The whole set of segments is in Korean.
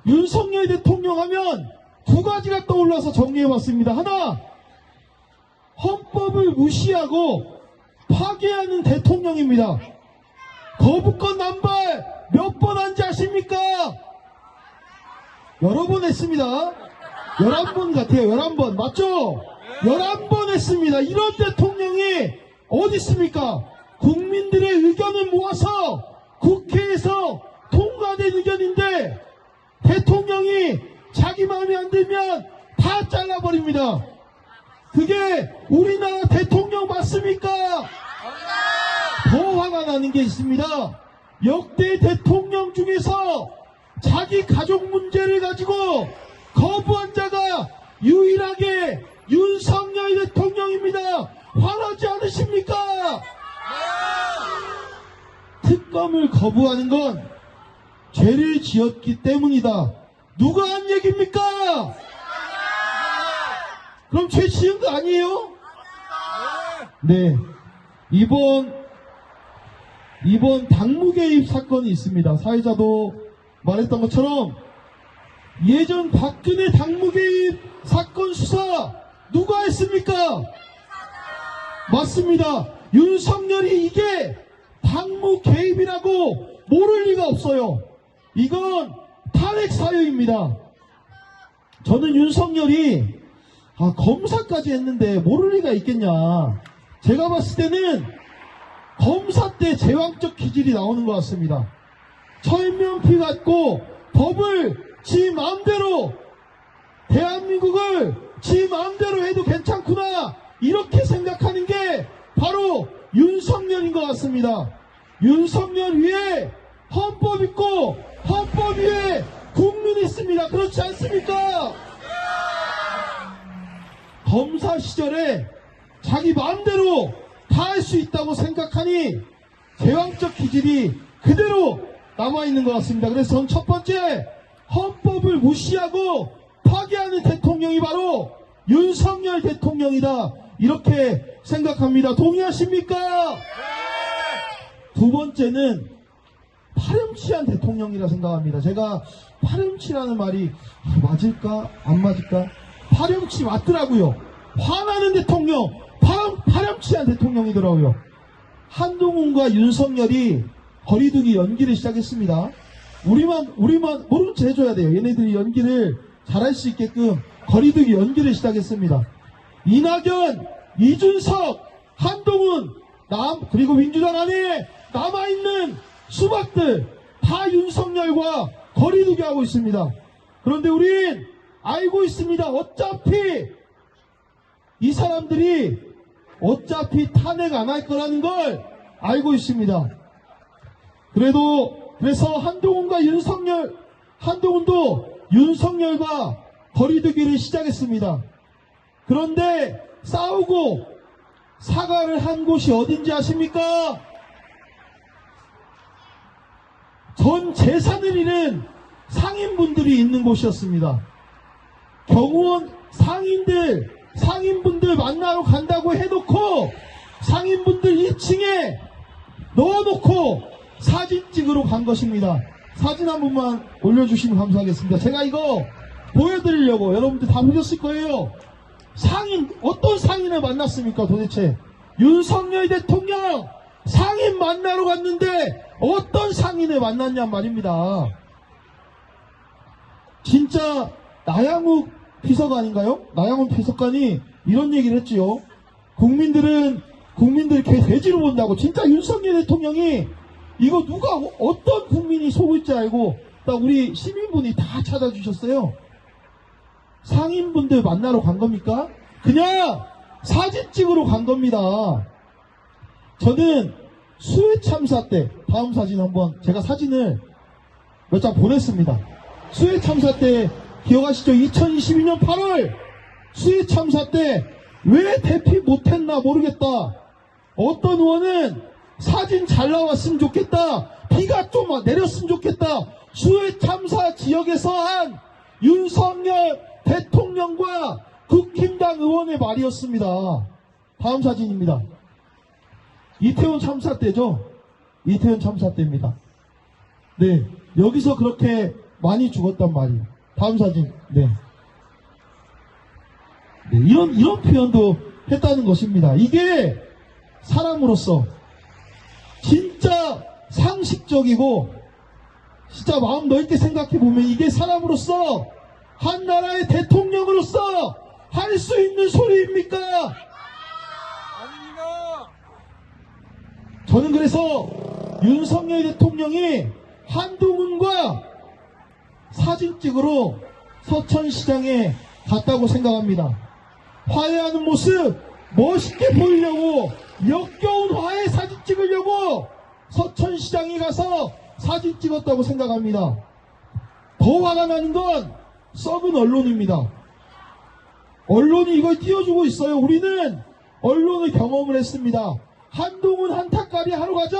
윤석열 대통령 하면 두 가지가 떠올라서 정리해봤습니다. 하나, 헌법을 무시하고 파괴하는 대통령입니다. 거부권 남발 몇 번 한지 아십니까? 여러 번 했습니다. 11번 같아요. 11번. 맞죠? 11번 했습니다. 이런 대통령이 어디 있습니까? 국민들의 의견을 모아서 국회에서 통과된 의견인데 대통령이 자기 마음에 안 들면 다 잘라버립니다. 그게 우리나라 대통령 맞습니까? 더 화가 나는 게 있습니다. 역대 대통령 중에서 자기 가족 문제를 가지고 거부한 자가 유일하게 윤석열 대통령입니다. 화나지 않으십니까? 특검을 거부하는 건 죄를 지었기 때문이다. 누가 한 얘기입니까? 그럼 죄 지은 거 아니에요? 네. 이번 당무 개입 사건이 있습니다. 사회자도 말했던 것처럼 예전 박근혜 당무 개입 사건 수사 누가 했습니까? 맞습니다. 윤석열이 이게 당무 개입이라고 모를 리가 없어요. 이건 탄핵 사유입니다. 저는 윤석열이 검사까지 했는데 모를 리가 있겠냐. 제가 봤을 때는 검사 때 제왕적 기질이 나오는 것 같습니다. 철면피 갖고 법을 지 마음대로 대한민국을 지 마음대로 해도 괜찮구나 이렇게 생각하는 게 바로 윤석열인 것 같습니다. 윤석열 위에 헌법 있고 헌법 위에 국민이 있습니다. 그렇지 않습니까? 검사 시절에 자기 마음대로 다 할 수 있다고 생각하니 제왕적 기질이 그대로 남아있는 것 같습니다. 그래서 전 첫 번째 헌법을 무시하고 파괴하는 대통령이 바로 윤석열 대통령이다 이렇게 생각합니다. 동의하십니까? 두 번째는 파렴치한 대통령이라 생각합니다. 제가 파렴치라는 말이 맞을까 안 맞을까? 파렴치 맞더라고요. 화나는 대통령, 파렴치한 대통령이더라고요. 한동훈과 윤석열이 거리두기 연기를 시작했습니다. 우리만 모른 체 해줘야 돼요. 얘네들이 연기를 잘할 수 있게끔 거리두기 연기를 시작했습니다. 이낙연, 이준석, 한동훈, 그리고 민주당 안에 남아있는 수박들 다 윤석열과 거리두기 하고 있습니다. 그런데 우린 알고 있습니다. 어차피 이 사람들이 어차피 탄핵 안 할 거라는 걸 알고 있습니다. 그래서 한동훈도 윤석열과 거리두기를 시작했습니다. 그런데 싸우고 사과를 한 곳이 어딘지 아십니까? 전 재산을 잃은 상인분들이 있는 곳이었습니다. 경호원 상인분들 만나러 간다고 해놓고 상인분들 2층에 넣어놓고 사진 찍으러 간 것입니다. 사진 한 번만 올려주시면 감사하겠습니다. 제가 이거 보여드리려고 여러분들 다 보셨을 거예요. 어떤 상인을 만났습니까 도대체? 윤석열 대통령 상인 만나러 갔는데 어떤 상인을 만났냔 말입니다. 진짜 나양욱 비서관인가요? 나양욱 비서관이 이런 얘기를 했지요. 국민들 돼지로 본다고. 진짜 윤석열 대통령이 이거 어떤 국민이 속을지 알고 딱 우리 시민분이 다 찾아주셨어요. 상인분들 만나러 간 겁니까? 그냥 사진 찍으러 간 겁니다. 저는 수해 참사 때 다음 사진 한번 제가 사진을 몇 장 보냈습니다. 수해 참사 때 기억하시죠? 2022년 8월 수해 참사 때 왜 대피 못했나 모르겠다. 어떤 의원은 사진 잘 나왔으면 좋겠다. 비가 좀 내렸으면 좋겠다. 수해 참사 지역에서 한 윤석열 대통령과 국힘당 의원의 말이었습니다. 다음 사진입니다. 이태원 참사 때죠. 이태원 참사 때입니다. 네, 여기서 그렇게 많이 죽었단 말이에요. 다음 사진. 네. 네, 이런 표현도 했다는 것입니다. 이게 사람으로서 진짜 상식적이고 진짜 마음 넓게 생각해 보면 이게 사람으로서 한 나라의 대통령으로서 할 수 있는 소리입니까? 아닙니다. 저는 그래서 윤석열 대통령이 한동훈과 사진 찍으러 서천시장에 갔다고 생각합니다. 화해하는 모습 멋있게 보이려고 역겨운 화해 사진 찍으려고 서천시장에 가서 사진 찍었다고 생각합니다. 더 화가 나는 건 썩은 언론입니다. 언론이 이걸 띄워주고 있어요. 우리는 언론을 경험을 했습니다. 한동훈 한타까리 하러 가자.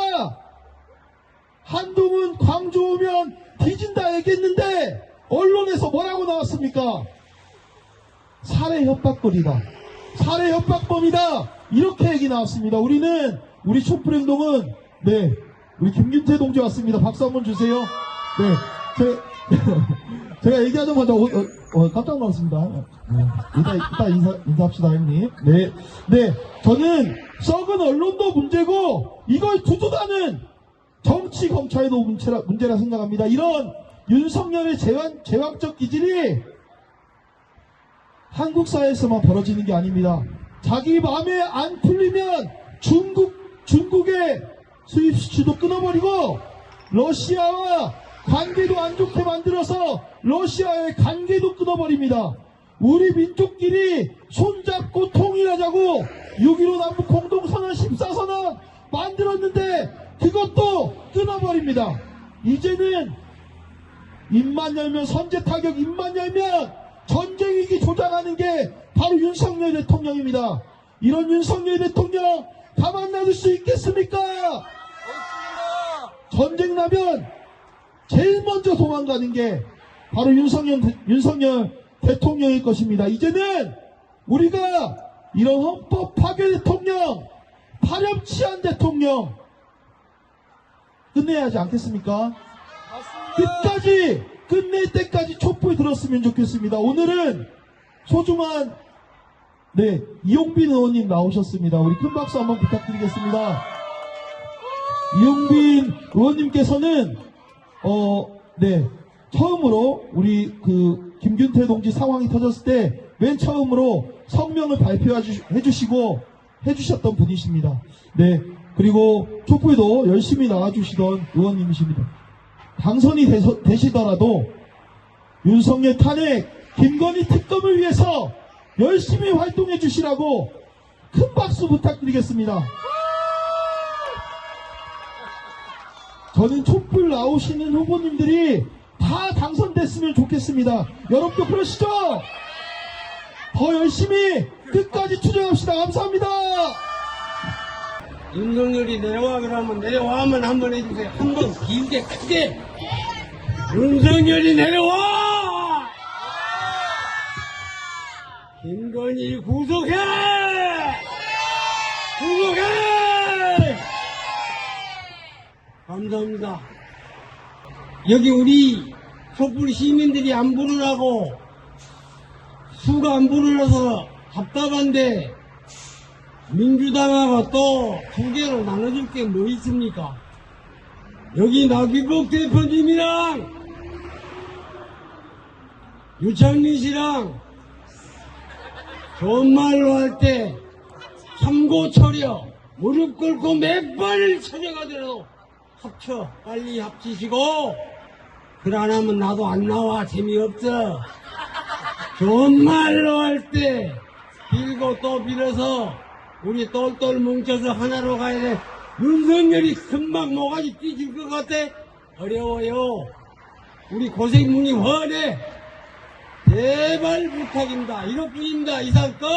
한동훈 광주 오면 뒤진다 얘기했는데 언론에서 뭐라고 나왔습니까? 살해 협박거리다. 살해 협박범이다. 이렇게 얘기 나왔습니다. 우리 촛불행동은 네, 우리 김균태 동지 왔습니다. 박수 한번 주세요. 네, 제가 얘기하자마자 깜짝 놀랐습니다. 네, 이따 인사합시다, 형님. 네, 저는 썩은 언론도 문제고 이걸 두둔하는 정치 검찰도 문제라 생각합니다. 이런 윤석열의 제왕적 기질이 한국 사회에서만 벌어지는 게 아닙니다. 자기 마음에 안 풀리면 중국의 수입 수출도 끊어버리고 러시아와 관계도 안 좋게 만들어서 러시아의 관계도 끊어버립니다. 우리 민족끼리 손잡고 통일하자고 6.15 남북 공동선언 14선언 만들었는데 그것도 끊어버립니다. 이제는 입만 열면 선제 타격, 입만 열면 전쟁 위기 조장하는 게 바로 윤석열 대통령입니다. 이런 윤석열 대통령 가만 놔둘 수 있겠습니까? 없습니다. 전쟁 나면 제일 먼저 도망가는 게 바로 윤석열 대통령일 것입니다. 이제는 우리가 이런 헌법 파괴 대통령, 파렴치한 대통령 끝내야 하지 않겠습니까? 맞습니다. 끝낼 때까지 촛불 들었으면 좋겠습니다. 오늘은 소중한 이용빈 의원님 나오셨습니다. 우리 큰 박수 한번 부탁드리겠습니다. 이용빈 의원님께서는 처음으로 우리 김균태 동지 상황이 터졌을 때 맨 처음으로 성명을 발표해 주셨던 분이십니다. 네, 그리고 촛불도 열심히 나와주시던 의원님이십니다. 당선이 되시더라도 윤석열 탄핵, 김건희 특검을 위해서 열심히 활동해 주시라고 큰 박수 부탁드리겠습니다. 저는 촛불 나오시는 후보님들이 다 당선됐으면 좋겠습니다. 여러분도 그러시죠? 더 열심히 끝까지 투쟁합시다. 감사합니다. 윤석열이 내려와 그러면 내려와만 한번 해주세요. 한번 길게 크게. 윤석열이 내려와! 김건희 구속해! 구속해! 감사합니다. 여기 우리 촛불 시민들이 안 부르라고 수가 안 부르라서 답답한데 민주당하고 또 두 개로 나눠줄 게 뭐 있습니까? 여기 나귀복 대표님이랑 유창민 씨랑 좋은 말로 할 때 참고 처려 무릎 꿇고 몇 번을 찾아가더라도 합쳐 빨리 합치시고 글 안 하면 나도 안 나와 재미없어. 좋은 말로 할 때 빌고 또 빌어서 우리 똘똘 뭉쳐서 하나로 가야 돼. 윤석열이 금방 모가지 삐질 것 같아. 어려워요. 우리 고생문이 훤해. 제발 부탁입니다. 이것뿐입니다. 이상 끝.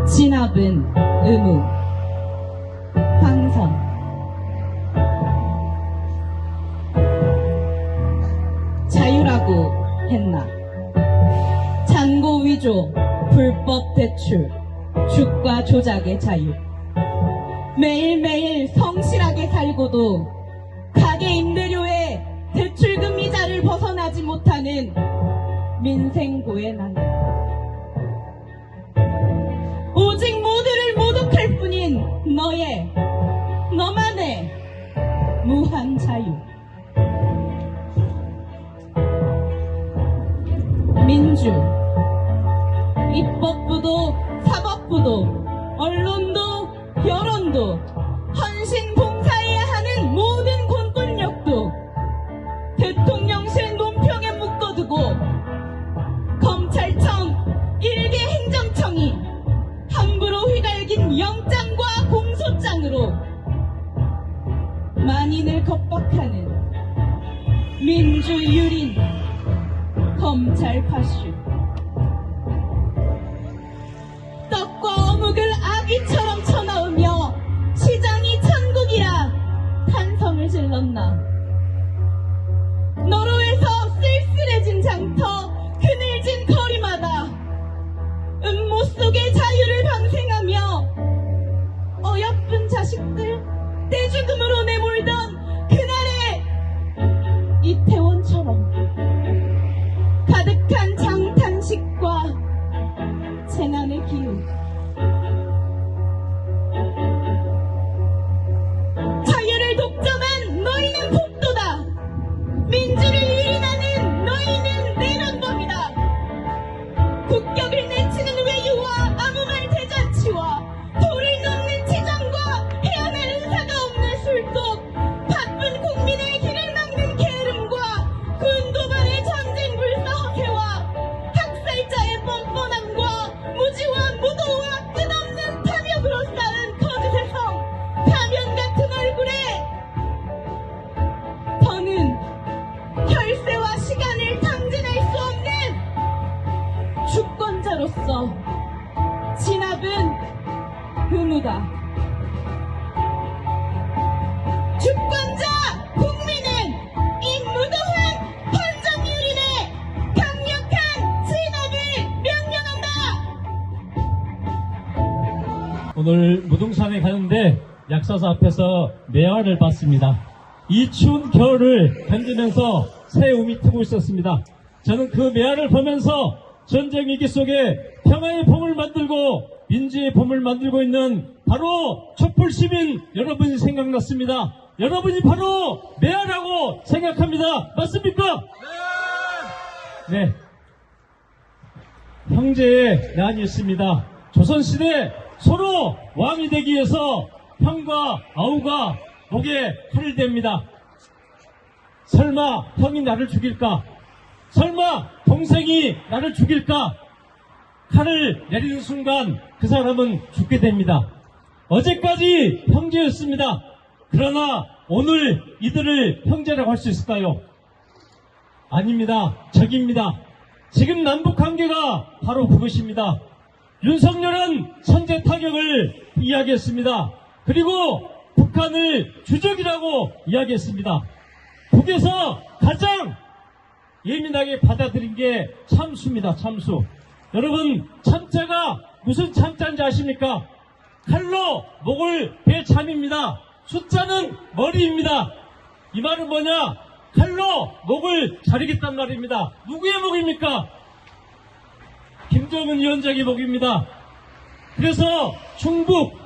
진압은 의무, 황선. 자유라고 했나? 노조, 불법 대출, 주가 조작의 자유. 매일매일 성실하게 살고도 가계 임대료의 대출금 이자를 벗어나지 못하는 민생고의 나는 오직 모두를 모독할 뿐인 너만의 무한 자유. 민주, 입법부도 사법부도 언론도 여론도 헌신 봉사해야 하는 모든 공권력도 대통령실 논평에 묶어두고 검찰청 일개 행정청이 함부로 휘갈긴 영장과 공소장으로 만인을 겁박하는 민주유린 검찰 파슈. 떡과 어묵을 아기처럼 쳐넣으며 시장이 천국이라 탄성을 질렀나. 노로에서 쓸쓸해진 장터 그늘진 거리마다 음모 속의 자유를 방생하며 어여쁜 자식들 떼죽음으로 내몰던 그날의 이태원처럼 가득한 장탄식과 재난의 기운. 자유를 독점한 너희는 폭도다. 민주를 유린하는 너희는 내란범이다. 국격을 내치는 외유와 아무 말 대잔치와 돌을 넘는 치장과 헤어날 의사가 없는 술독, 바쁜 국민의 길을 막는 게으름과 군도발의 전쟁 불사허세와 학살자의 뻔뻔함과 무지와 무도와 끝없는 탐욕으로 쌓은 거짓의 성, 가면 같은 얼굴에 더는 혈세와 시간을 탕진할 수 없는 주권자로서 진압은 의무다. 주권자 국민은 이 무도한 헌정유린의 강력한 진압을 명령한다. 오늘 무등산에 가는데 약사사 앞에서 매화를 봤습니다. 이 추운 겨울을 견디면서 새 움이 트고 있었습니다. 저는 그 매화를 보면서 전쟁 위기 속에 평화의 봄을 만들고 민주의 봄을 만들고 있는 바로 촛불 시민 여러분이 생각났습니다. 여러분이 바로 매화라고 생각합니다. 맞습니까? 네. 형제의 난이 있습니다. 조선시대 서로 왕이 되기 위해서 형과 아우가 목에 칼을 댑니다. 설마 형이 나를 죽일까? 설마 동생이 나를 죽일까? 칼을 내리는 순간 그 사람은 죽게 됩니다. 어제까지 형제였습니다. 그러나 오늘 이들을 형제라고 할 수 있을까요? 아닙니다. 적입니다. 지금 남북 관계가 바로 그것입니다. 윤석열은 선제 타격을 이야기했습니다. 그리고 북한을 주적이라고 이야기했습니다. 북에서 가장 예민하게 받아들인 게 참수입니다. 참수. 여러분, 참자가 무슨 참자인지 아십니까? 칼로 목을 베 참입니다. 숫자는 머리입니다. 이 말은 뭐냐? 칼로 목을 자르겠단 말입니다. 누구의 목입니까? 김정은 위원장의 목입니다. 그래서 충북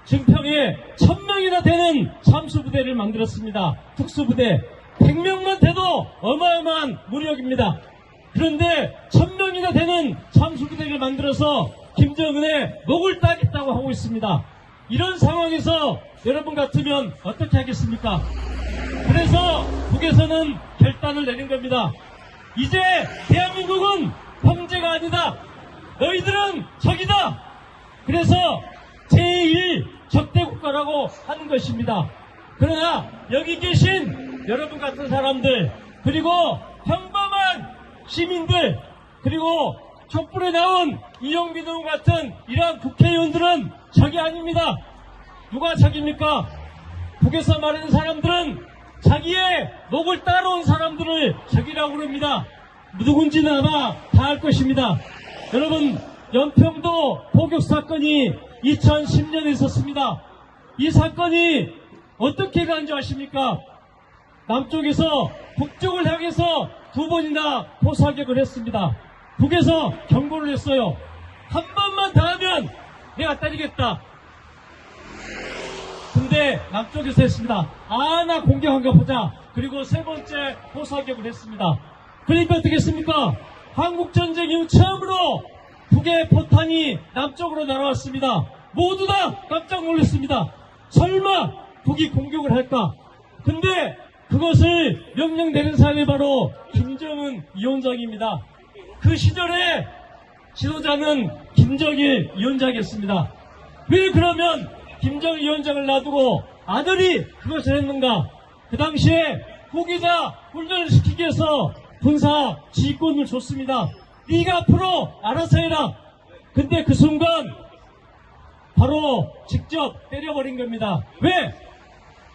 증평에 1000명이나 되는 참수부대를 만들었습니다. 특수부대 100명만 돼도 어마어마한 무력입니다. 그런데 1000명이나 되는 참수부대를 만들어서 김정은의 목을 따겠다고 하고 있습니다. 이런 상황에서 여러분 같으면 어떻게 하겠습니까? 그래서 북에서는 결단을 내린 겁니다. 이제 대한민국은 형제가 아니다. 너희들은 적이다. 그래서 제1 적대국가라고 하는 것입니다. 그러나 여기 계신 여러분 같은 사람들, 그리고 평범한 시민들, 그리고 촛불에 나온 이용빈 의원 같은 이러한 국회의원들은 적이 아닙니다. 누가 적입니까? 북에서 말하는 사람들은 자기의 목을 따라온 사람들을 적이라고 그럽니다. 누군지는 아마 다 알 것입니다. 여러분, 연평도 포격 사건이 2010년에 있었습니다. 이 사건이 어떻게 간 줄 아십니까? 남쪽에서 북쪽을 향해서 2번이나 포사격을 했습니다. 북에서 경고를 했어요. 한 번만 더 하면 내가 때리겠다. 근데 남쪽에서 했습니다. 아, 나 공격한가 보자. 그리고 3번째 포사격을 했습니다. 그러니까 어떻게 했습니까? 한국전쟁 이후 처음으로 북의 포탄이 남쪽으로 날아왔습니다. 모두 다 깜짝 놀랐습니다. 설마 북이 공격을 할까? 근데 그것을 명령 내린 사람이 바로 김정은 위원장입니다. 그 시절에 지도자는 김정일 위원장이었습니다. 왜 그러면 김정일 위원장을 놔두고 아들이 그것을 했는가? 그 당시에 후계자 훈련을 시키기 위해서 군사 지휘권을 줬습니다. 네가 앞으로 알아서 해라. 근데 그 순간 바로 직접 때려버린 겁니다. 왜?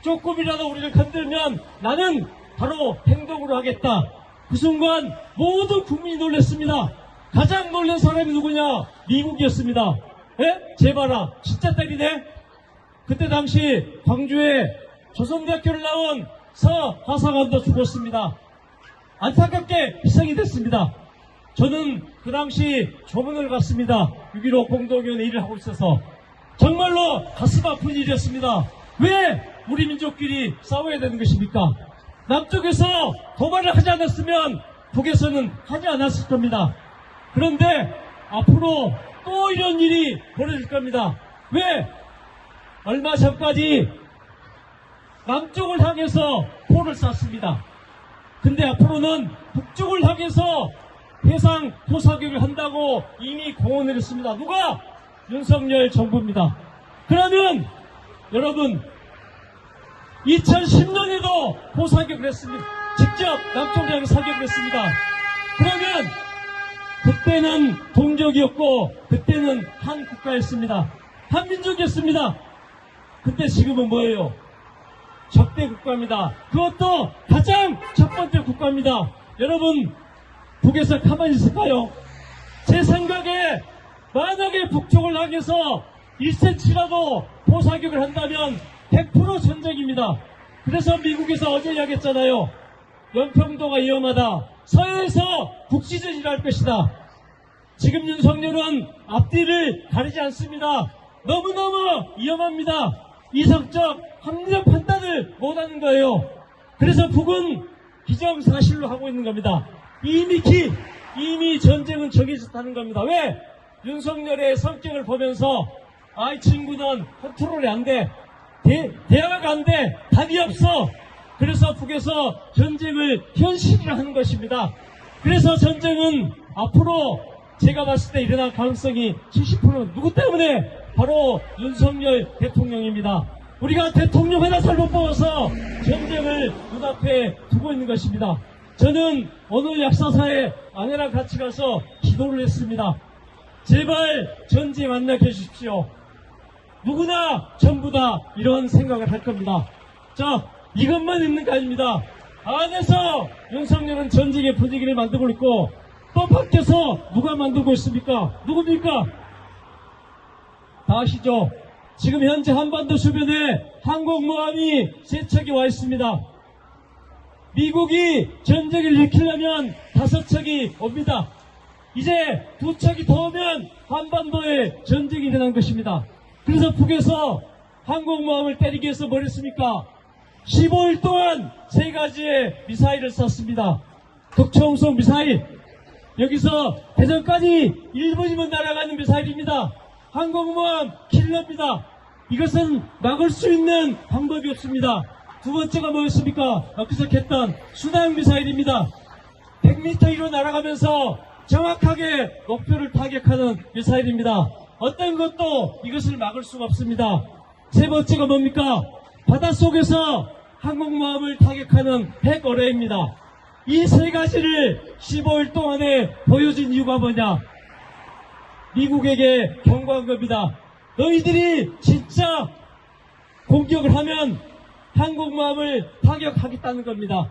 조금이라도 우리를 건들면 나는 바로 행동으로 하겠다. 그 순간 모든 국민이 놀랐습니다. 가장 놀란 사람이 누구냐? 미국이었습니다. 에? 제발아, 진짜 때리네? 그때 당시 광주에 조선대학교를 나온 서하사관도 죽었습니다. 안타깝게 희생이 됐습니다. 저는 그 당시 조문을 갔습니다. 6.15 공동위원회 일을 하고 있어서 정말로 가슴 아픈 일이었습니다. 왜 우리 민족끼리 싸워야 되는 것입니까? 남쪽에서 도발을 하지 않았으면 북에서는 하지 않았을 겁니다. 그런데 앞으로 또 이런 일이 벌어질 겁니다. 왜? 얼마 전까지 남쪽을 향해서 포를 쐈습니다. 근데 앞으로는 북쪽을 향해서 해상 포사격을 한다고 이미 공언을 했습니다. 누가? 윤석열 정부입니다. 그러면 여러분 2010년에도 포사격을 했습니다. 직접 남쪽을 향해 사격을 했습니다. 그러면 그때는 동족이었고 그때는 한 국가였습니다. 한민족이었습니다. 근데 지금은 뭐예요? 적대 국가입니다. 그것도 가장 첫 번째 국가입니다. 여러분 북에서 가만히 있을까요? 제 생각에 만약에 북쪽을 향해서 1cm라도 포사격을 한다면 100% 전쟁입니다. 그래서 미국에서 어제 이야기했잖아요. 연평도가 위험하다. 서해에서 국지전이라 할 것이다. 지금 윤석열은 앞뒤를 가리지 않습니다. 너무너무 위험합니다. 이성적 합리적 판단을 못하는 거예요. 그래서 북은 기정사실로 하고 있는 겁니다. 이미 전쟁은 정해졌다는 겁니다. 왜? 윤석열의 성격을 보면서 이 친구는 컨트롤이 안 돼. 대화가 안 돼. 답이 없어. 그래서 북에서 전쟁을 현실이라 하는 것입니다. 그래서 전쟁은 앞으로 제가 봤을 때 일어날 가능성이 70%는 누구 때문에? 바로 윤석열 대통령입니다. 우리가 대통령 하나 잘못 뽑아서 전쟁을 눈앞에 두고 있는 것입니다. 저는 오늘 약사사에 아내랑 같이 가서 기도를 했습니다. 제발 전쟁 안 나게 해주십시오. 누구나 전부 다 이런 생각을 할 겁니다. 자, 이것만 있는 거 아닙니다. 안에서 윤석열은 전쟁의 분위기를 만들고 있고 또 밖에서 누가 만들고 있습니까? 누굽니까? 다 아시죠? 지금 현재 한반도 주변에 항공모함이 3척이 와 있습니다. 미국이 전쟁을 일으키려면 5척이 옵니다. 이제 2척이 더 오면 한반도에 전쟁이 일어난 것입니다. 그래서 북에서 항공모함을 때리기 위해서 뭘 했습니까? 15일 동안 3가지의 미사일을 쐈습니다. 극초음속 미사일. 여기서 대전까지 1분이면 날아가는 미사일입니다. 항공모함 킬러입니다. 이것은 막을 수 있는 방법이 없습니다. 두 번째가 뭐였습니까? 여기서 했던 순항 미사일입니다. 100m 위로 날아가면서 정확하게 목표를 타격하는 미사일입니다. 어떤 것도 이것을 막을 수가 없습니다. 세 번째가 뭡니까? 바닷속에서 항공모함을 타격하는 핵어뢰입니다. 이 3가지를 15일 동안에 보여준 이유가 뭐냐? 미국에게 경고한 겁니다. 너희들이 진짜 공격을 하면 항공모함을 타격하겠다는 겁니다.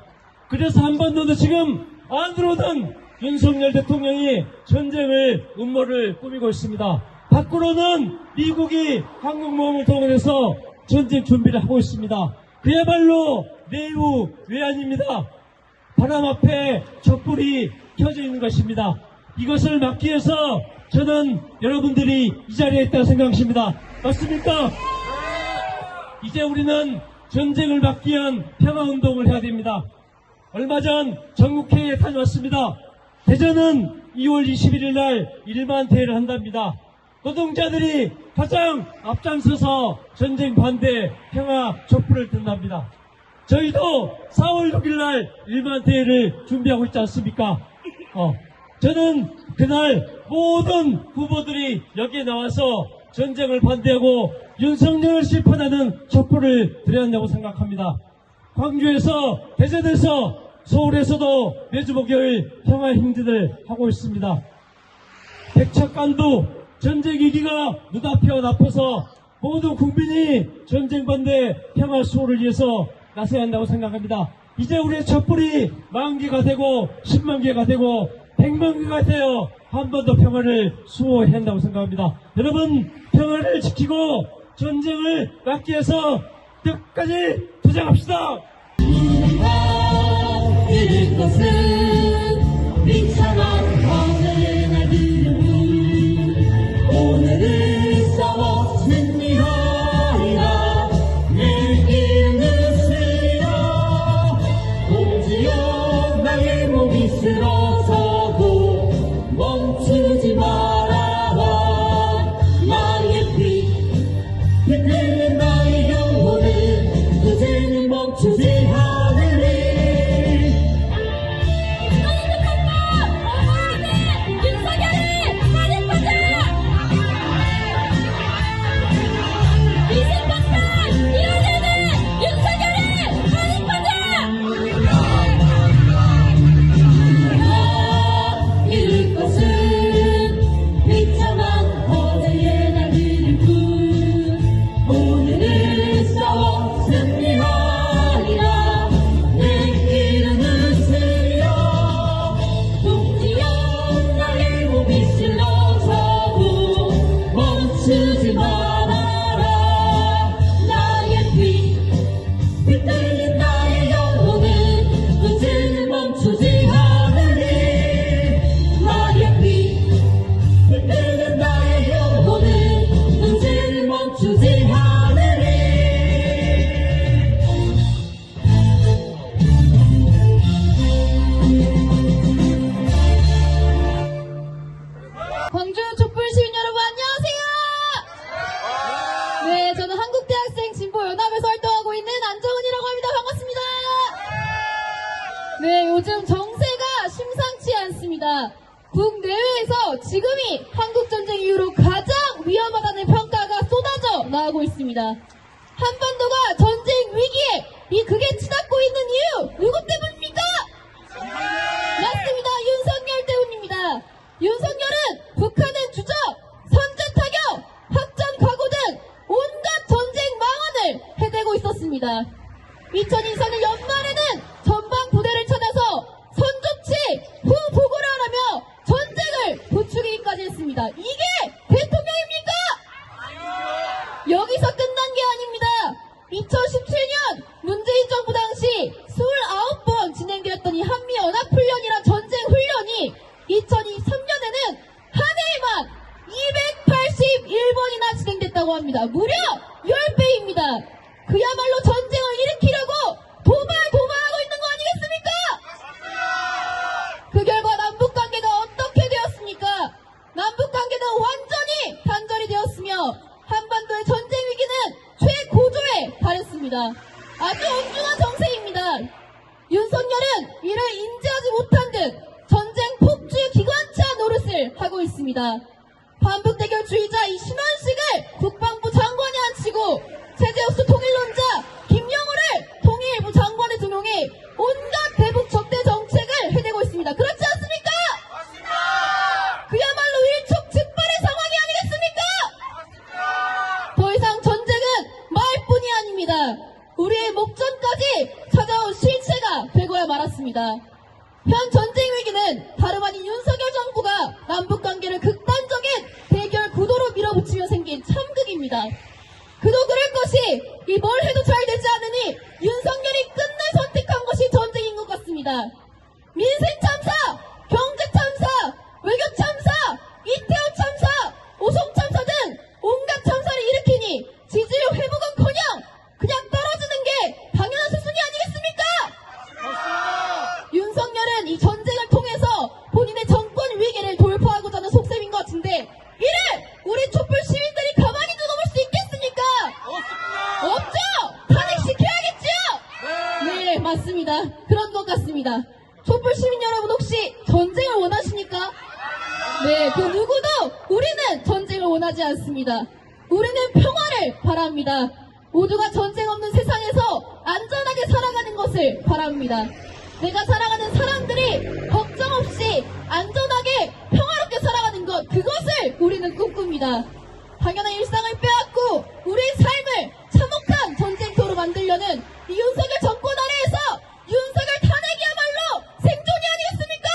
그래서 한반도도 지금 안으로는 윤석열 대통령이 전쟁을 음모를 꾸미고 있습니다. 밖으로는 미국이 한국모험을 동원해서 전쟁 준비를 하고 있습니다. 그야말로 내유 외환입니다. 바람 앞에 촛불이 켜져 있는 것입니다. 이것을 막기 위해서 저는 여러분들이 이 자리에 있다고 생각합니다. 맞습니까? 이제 우리는 전쟁을 막기 위한 평화운동을 해야 됩니다. 얼마 전 전국회의에 다녀왔습니다. 대전은 2월 21일 날 1만 대회를 한답니다. 노동자들이 가장 앞장서서 전쟁 반대 평화 촛불을 든답니다. 저희도 4월 6일 날 1만 대회를 준비하고 있지 않습니까? 저는 그날 모든 후보들이 여기에 나와서 전쟁을 반대하고 윤석열을 실판하는 촛불을 드려야 한다고 생각합니다. 광주에서, 대전에서, 서울에서도 매주 목요일 평화 행진을 하고 있습니다. 백척간도 전쟁 위기가 눈앞에 와서 모든 국민이 전쟁 반대 평화 수호를 위해서 나서야 한다고 생각합니다. 이제 우리의 촛불이 10,000개가 되고 10만 개가 되고 100만 개가 되어 한 번 더 평화를 수호해야 한다고 생각합니다. 여러분, 평화를 지키고 전쟁을 막기 위해서 끝까지 투쟁합시다. 이룰 것은 비참한 밤의 날들은 오늘을 싸워 승리하리라. 내일 늦으리라. 공지여 나의 몸이 쓰러져도 멈추지 말아라. 나의 피 이끄는 나의 영혼은 이제는 멈추지 않으리. 이룰 것은 비참한 어제의 날들일 뿐. 오늘을 싸워 승리하리라. 내일은 웃으리라. 동지여 나의 몸이 쓰러져도 멈추지 말아라. 나의 피 빛들린 나의 영혼은 이제는 멈추지 않으리. 나의 피 빛들린 나의 영혼은 이제는 멈추지 않으리. 광주 촛불 시민 여러분 안녕하세요. 네, 저는 한국대학생 진보연합에서 활동하고 있는 안정은이라고 합니다. 반갑습니다. 네, 요즘 정세가 심상치 않습니다. 국내외에서 지금이 한국전쟁 이후로 가장 위험하다는 평가가 쏟아져 나오고 있습니다. 한반도가 전쟁 위기에 이 극에 치닫고 있는 이유 누구 때문입니까? 맞습니다. 윤석열 때문입니다. 윤석열은 북한의 주적, 선제 타격, 확전 각오 등 온갖 전쟁 망언을 해대고 있었습니다. 2024년 연말에는 전방 부대를 찾아서 선조치 후 보고를 하라며 전쟁을 부추기기까지 했습니다. 이게 대통령입니까? 여기서 끝난 게 아닙니다. 2017년 문재인 정부 당시 29번 진행되었던 이 한미연합훈련이란 전쟁 훈련이 2023년에는 한 해에만 281번이나 진행됐다고 합니다. 무려 10배입니다. 그야말로 전쟁을 일으키려고 도발하고 있는 거 아니겠습니까? 그 결과 남북관계가 어떻게 되었습니까? 남북관계는 완전히 단절이 되었으며 한반도의 전쟁 위기는 최고조에 달했습니다. 아주 엄중한 정세입니다. 윤석열은 이를 인지하지 못한 듯 전쟁 폭주 기관차 노릇을 하고 있습니다. 반북대결주의자 이 신원식을 국방부 장관에 앉히고 최재욱수 통일론자 김영호를 통일부 장관에 등용해 온갖 대북 적대 정책을 해내고 있습니다. 그렇지 않습니까? 맞습니다. 그야말로 일촉즉발의 상황이 아니겠습니까? 더 이상 전쟁은 말뿐이 아닙니다. 우리의 목전까지 찾아온 실체가 되고야 말았습니다. 현 전쟁 위기는 다름 아닌 그도 그럴 것이 이 뭘 해도 잘 되지 않으니 윤석열이 끝내 선택한 것이 전쟁인 것 같습니다. 민생 참사, 경제 참사, 외교 참사, 이태원 참사, 오송 참사 등 온갖 참사를 일으키니 지지율 회복은커녕 그냥 떨어지는 게 당연한 수순이 아니겠습니까? 윤석열은 이 전쟁을 통해서 본인의 정권 위기를 돌파하고자 하는 속셈인 것 같은데 이를 우리 촛불 시민들이 가만히 두고 볼 수 있겠습니까? 없죠! 탄핵시켜야겠죠? 네, 맞습니다. 그런 것 같습니다. 촛불 시민 여러분 혹시 전쟁을 원하십니까? 네, 그 누구도 우리는 전쟁을 원하지 않습니다. 우리는 평화를 바랍니다. 모두가 전쟁 없는 세상에서 안전하게 살아가는 것을 바랍니다. 내가 살아가는 사람들이 걱정 없이 안전하게 평화롭게 살아가는 것, 그것을 우리는 꿈꿉니다. 당연한 일상을 빼앗고 우리의 삶을 참혹한 전쟁터로 만들려는 이 윤석열 정권 아래에서 윤석열 탄핵이야말로 생존이 아니겠습니까?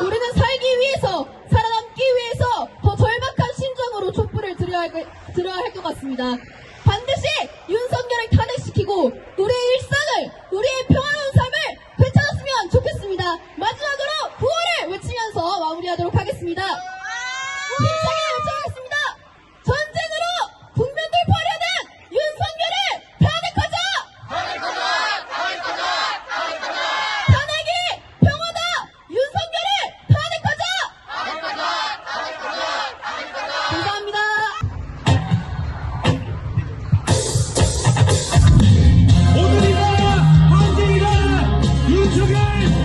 우리는 살기 위해서, 살아남기 위해서 더 절박한 심정으로 촛불을 들여야 할 것 같습니다. 반드시 윤석열을 탄핵시키고 우리의 일상을, 우리의 평화로운 삶을 되찾았으면 좋겠습니다. 마지막으로 구호를 외치면서 마무리하도록 하겠습니다. 힘차게 외쳐보겠습니다. 전쟁으로 국면 돌파하려는 윤석열을 탄핵하자! 탄핵이 평화다! 윤석열을 탄핵하자! 감사합니다. 오늘이다 한쟁이다 윤석열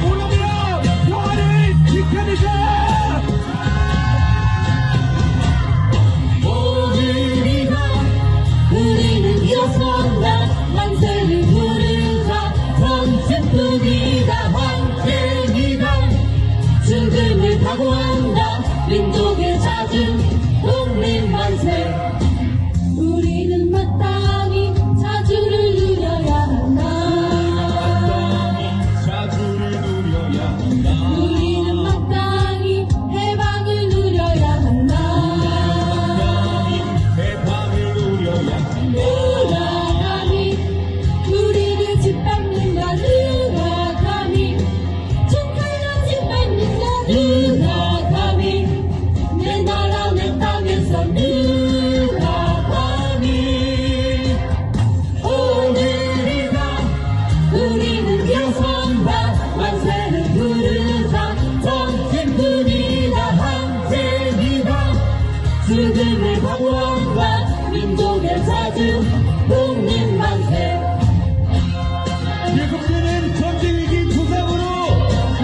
오너비야 평화를 지켜내자. 오늘이다 우리는 일어선다 만세를 부르자 전쟁뿐이다 환쟁이다 죽음을 각오한다 민족의 자주 독립만세 우리는 마땅히 자주를 누려야 한다 우리는 마땅히 해방을 누려야 한다 누가 우리를 짓밟는가 누가 감히 총칼로 짓밟는가 누가 감히 내 나라 내 땅에서 누가 감히 오늘이다 우리는 일어선다 만세를 부르자 전쟁뿐이다 한쟁이다 죽음을 각오한다 민족의 자주 독립만세 계속되는 전쟁위기 투상으로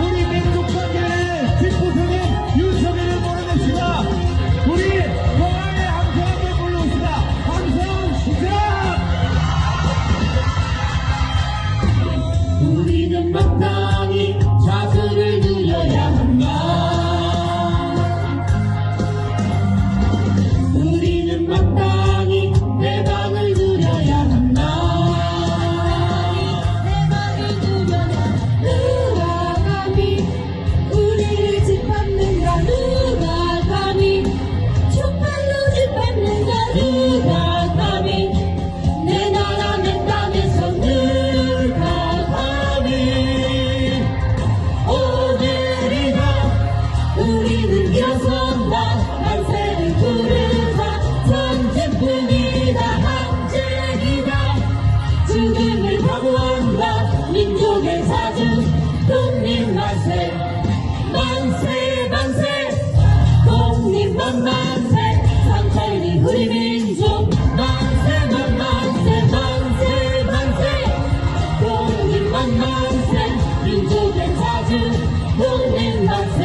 우리 민족관계의 뒷부서는 윤석열을 몰아냅시다. 우리 평화의 함성을 불러옵시다. 함성 시작. 우리는 마땅히 자주를 누려야 한다 우리는 마땅히 해방을 누려야 한다 해방을 누려야 누가 감히 우리를 짓밟는가 누가 감히 총칼로 짓밟는가 누가 감히 내 나라 내 땅에서 누가 감히 오늘이다 우리는 일어선다 만세를 부르자 전쟁뿐이다 한쟁이다 죽음을 각오한다 민족의 자주 독립만세 만세 만세 독립만세 상차리니 우리 민족 만세 만세 만세 만세 독립만세 민족의 자주 독립만세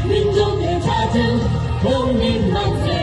민족의 자주 독립만세